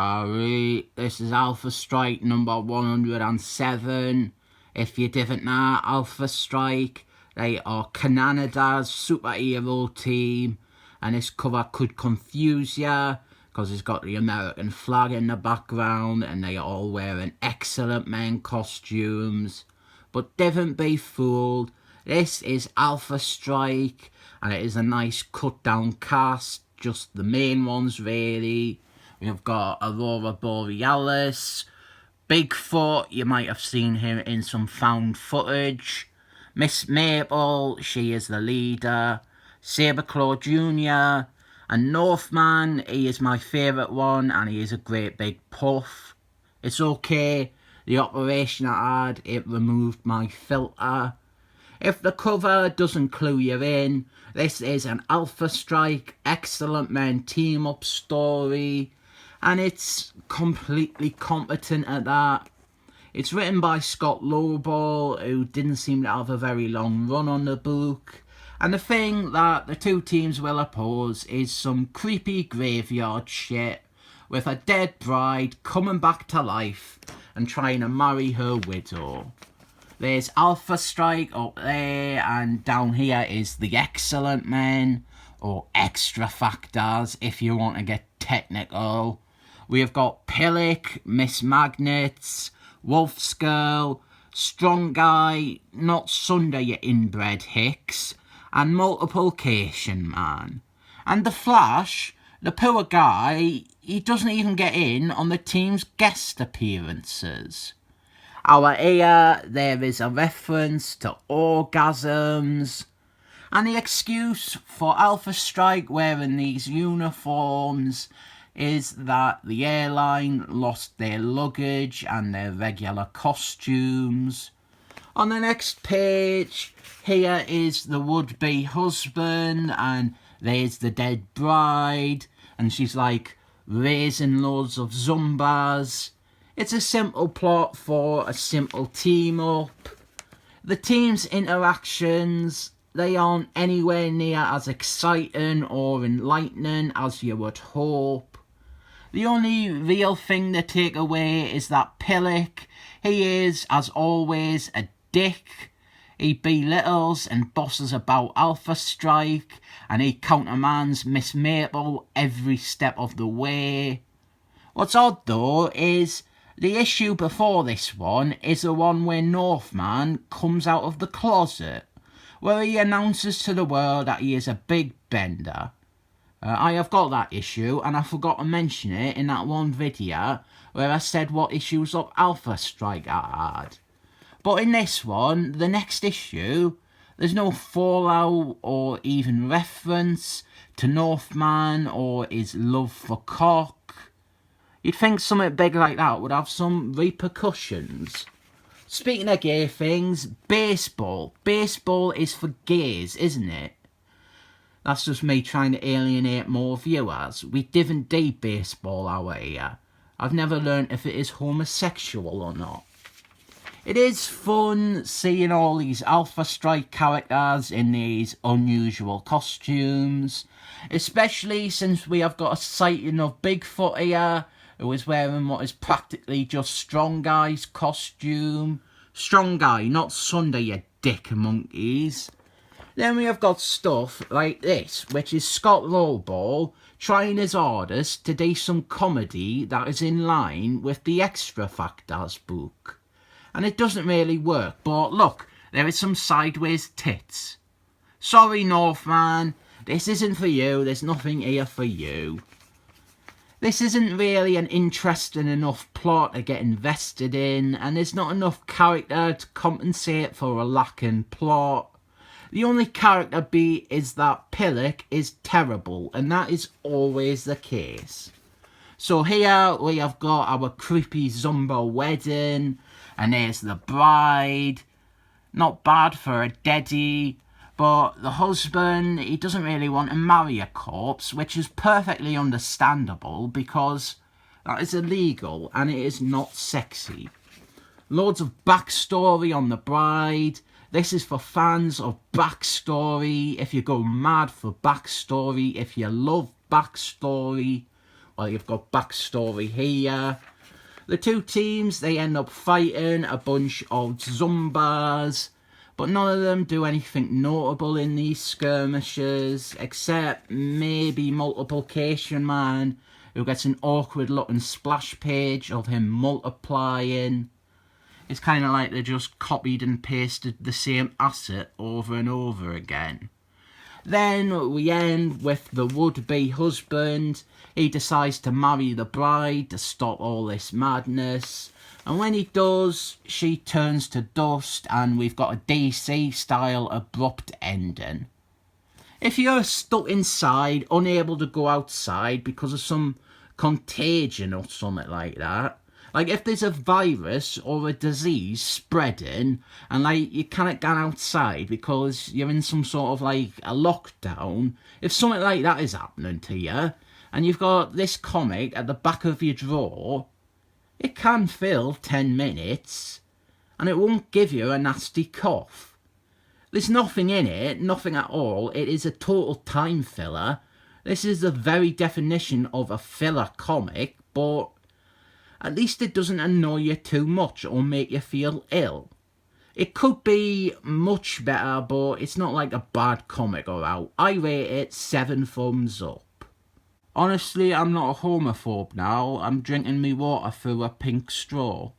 This is Alpha Strike number 107. If you didn't know, Alpha Strike, they are Canada's superhero team, and this cover could confuse you because it's got the American flag in the background and they are all wearing excellent men costumes. But don't be fooled, this is Alpha Strike and it is a nice cut down cast, just the main ones really. We've got Aurora Borealis, Bigfoot, you might have seen him in some found footage. Miss Maple, she is the leader. Saberclaw Jr. And Northman, he is my favourite one and he is a great big puff. It's okay, the operation I had, it removed my filter. If the cover doesn't clue you in, this is an Alpha Strike excellent men team up story. And it's completely competent at that. It's written by Scott Lobdell, who didn't seem to have a very long run on the book. And the thing that the two teams will oppose is some creepy graveyard shit with a dead bride coming back to life and trying to marry her widow. There's Alpha Strike up there, and down here is the Excellent Men, or Extra Factors if you want to get technical. We have got Pillick, Miss Magnets, Wolf's Girl, Strong Guy, Not Sunder You Inbred Hicks, and Multiplication Man. And the Flash, the poor guy, he doesn't even get in on the team's guest appearances. Our here, there is a reference to orgasms, and the excuse for Alpha Strike wearing these uniforms is that the airline lost their luggage and their regular costumes. On the next page, here is the would-be husband and there's the dead bride and she's like raising loads of zumbas. It's a simple plot for a simple team-up. The team's interactions, they aren't anywhere near as exciting or enlightening as you would hope. The only real thing to take away is that Pillick, he is, as always, a dick. He belittles and bosses about Alpha Strike, and he countermands Miss Maple every step of the way. What's odd, though, is the issue before this one is the one where Northman comes out of the closet, where he announces to the world that he is a big bender. I have got that issue, and I forgot to mention it in that one video where I said what issues of Alpha Strike I had. But in this one, the next issue, there's no fallout or even reference to Northman or his love for cock. You'd think something big like that would have some repercussions. Speaking of gay things, baseball. Baseball is for gays, isn't it? That's just me trying to alienate more viewers. We didn't do baseball our here. I've never learned if it is homosexual or not. It is fun seeing all these Alpha Strike characters in these unusual costumes. Especially since we have got a sighting of Bigfoot here, who is wearing what is practically just Strong Guy's costume. Strong Guy, not Sunder, you dick monkeys. Then we have got stuff like this, which is Scott Lobdell trying his hardest to do some comedy that is in line with the Extra Factors book. And it doesn't really work, but look, there is some sideways tits. Sorry Northman, this isn't for you, there's nothing here for you. This isn't really an interesting enough plot to get invested in, and there's not enough character to compensate for a lacking plot. The only character beat is that Pillick is terrible, and that is always the case. So here we have got our creepy Zumba wedding, and there's the bride. Not bad for a deadie, but the husband, he doesn't really want to marry a corpse, which is perfectly understandable because that is illegal and it is not sexy. Loads of backstory on the bride. This is for fans of backstory. If you go mad for backstory, if you love backstory, you've got backstory here. The two teams, they end up fighting a bunch of zombies, but none of them do anything notable in these skirmishes, except maybe Multiplication Man, who gets an awkward looking splash page of him multiplying. It's kind of like they just copied and pasted the same asset over and over again. Then we end with the would-be husband. He decides to marry the bride to stop all this madness. And when he does, she turns to dust and we've got a DC-style abrupt ending. If you're stuck inside, unable to go outside because of some contagion or something like that, like if there's a virus or a disease spreading and like you can't get outside because you're in some sort of like a lockdown, if something like that is happening to you and you've got this comic at the back of your drawer, it can fill 10 minutes and it won't give you a nasty cough. There's nothing in it, nothing at all. It is a total time filler. This is the very definition of a filler comic, but at least it doesn't annoy you too much or make you feel ill. It could be much better, but it's not like a bad comic or out. I rate it 7 thumbs up. Honestly, I'm not a homophobe now. I'm drinking me water through a pink straw.